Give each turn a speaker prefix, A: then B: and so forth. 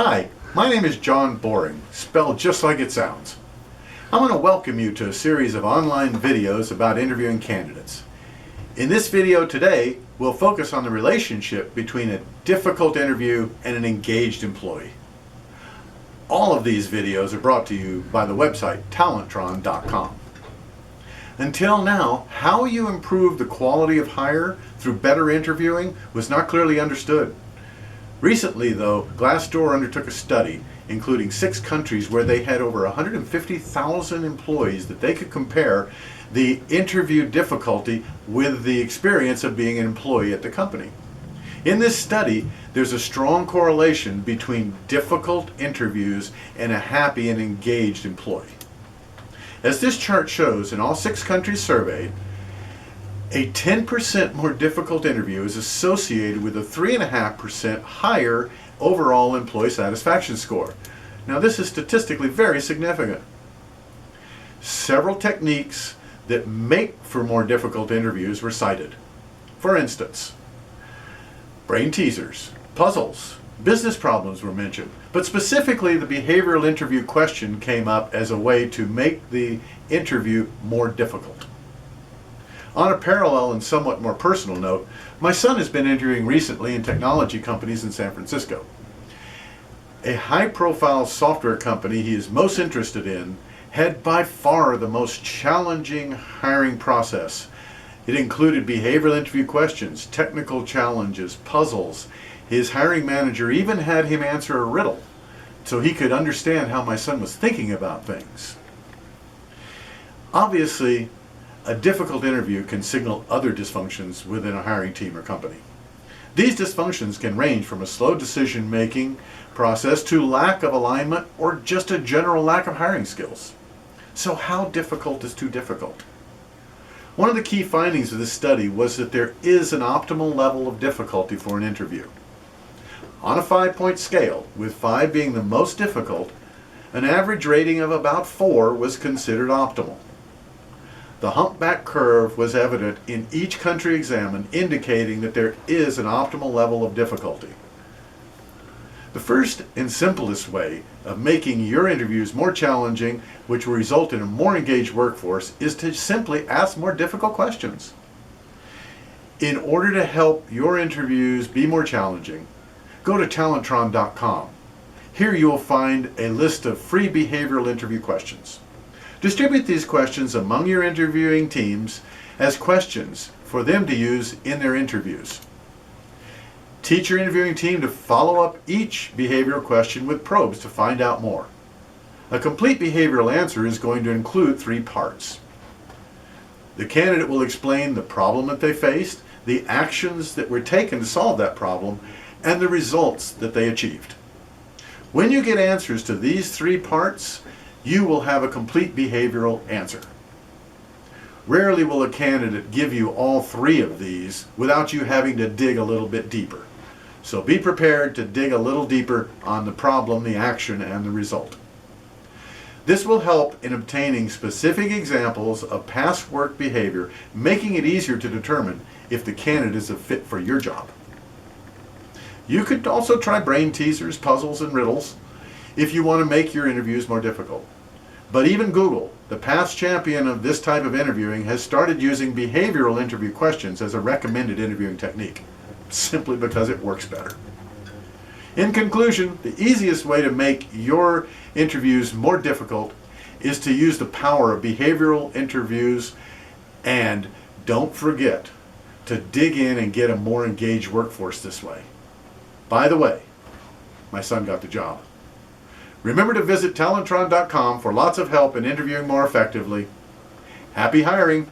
A: Hi, my name is John Boring, spelled just like it sounds. I want to welcome you to a series of online videos about interviewing candidates. In this video today, we'll focus on the relationship between a difficult interview and an engaged employee. All of these videos are brought to you by the website Talentron.com. Until now, how you improve the quality of hire through better interviewing was not clearly understood. Recently, though, Glassdoor undertook a study including 6 countries where they had over 150,000 employees that they could compare the interview difficulty with the experience of being an employee at the company. In this study, there's a strong correlation between difficult interviews and a happy and engaged employee. As this chart shows, in all 6 countries surveyed, a 10% more difficult interview is associated with a 3.5% higher overall employee satisfaction score. Now, this is statistically very significant. Several techniques that make for more difficult interviews were cited. For instance, brain teasers, puzzles, business problems were mentioned, but specifically the behavioral interview question came up as a way to make the interview more difficult. On a parallel and somewhat more personal note, my son has been interviewing recently in technology companies in San Francisco. A high-profile software company he is most interested in had by far the most challenging hiring process. It included behavioral interview questions, technical challenges, puzzles. His hiring manager even had him answer a riddle so he could understand how my son was thinking about things. Obviously, a difficult interview can signal other dysfunctions within a hiring team or company. These dysfunctions can range from a slow decision-making process to lack of alignment or just a general lack of hiring skills. So how difficult is too difficult? One of the key findings of this study was that there is an optimal level of difficulty for an interview. On a 5-point scale, with 5 being the most difficult, an average rating of about 4 was considered optimal. The humpback curve was evident in each country examined, indicating that there is an optimal level of difficulty. The first and simplest way of making your interviews more challenging, which will result in a more engaged workforce, is to simply ask more difficult questions. In order to help your interviews be more challenging, go to Talentron.com. Here you will find a list of free behavioral interview questions. Distribute these questions among your interviewing teams as questions for them to use in their interviews. Teach your interviewing team to follow up each behavioral question with probes to find out more. A complete behavioral answer is going to include 3 parts. The candidate will explain the problem that they faced, the actions that were taken to solve that problem, and the results that they achieved. When you get answers to these 3 parts, you will have a complete behavioral answer. Rarely will a candidate give you all 3 of these without you having to dig a little bit deeper. So be prepared to dig a little deeper on the problem, the action, and the result. This will help in obtaining specific examples of past work behavior, making it easier to determine if the candidate is a fit for your job. You could also try brain teasers, puzzles, and riddles if you want to make your interviews more difficult. But even Google, the past champion of this type of interviewing, has started using behavioral interview questions as a recommended interviewing technique, simply because it works better. In conclusion, the easiest way to make your interviews more difficult is to use the power of behavioral interviews, and don't forget to dig in and get a more engaged workforce this way. By the way, my son got the job. Remember to visit Talentron.com for lots of help in interviewing more effectively. Happy hiring!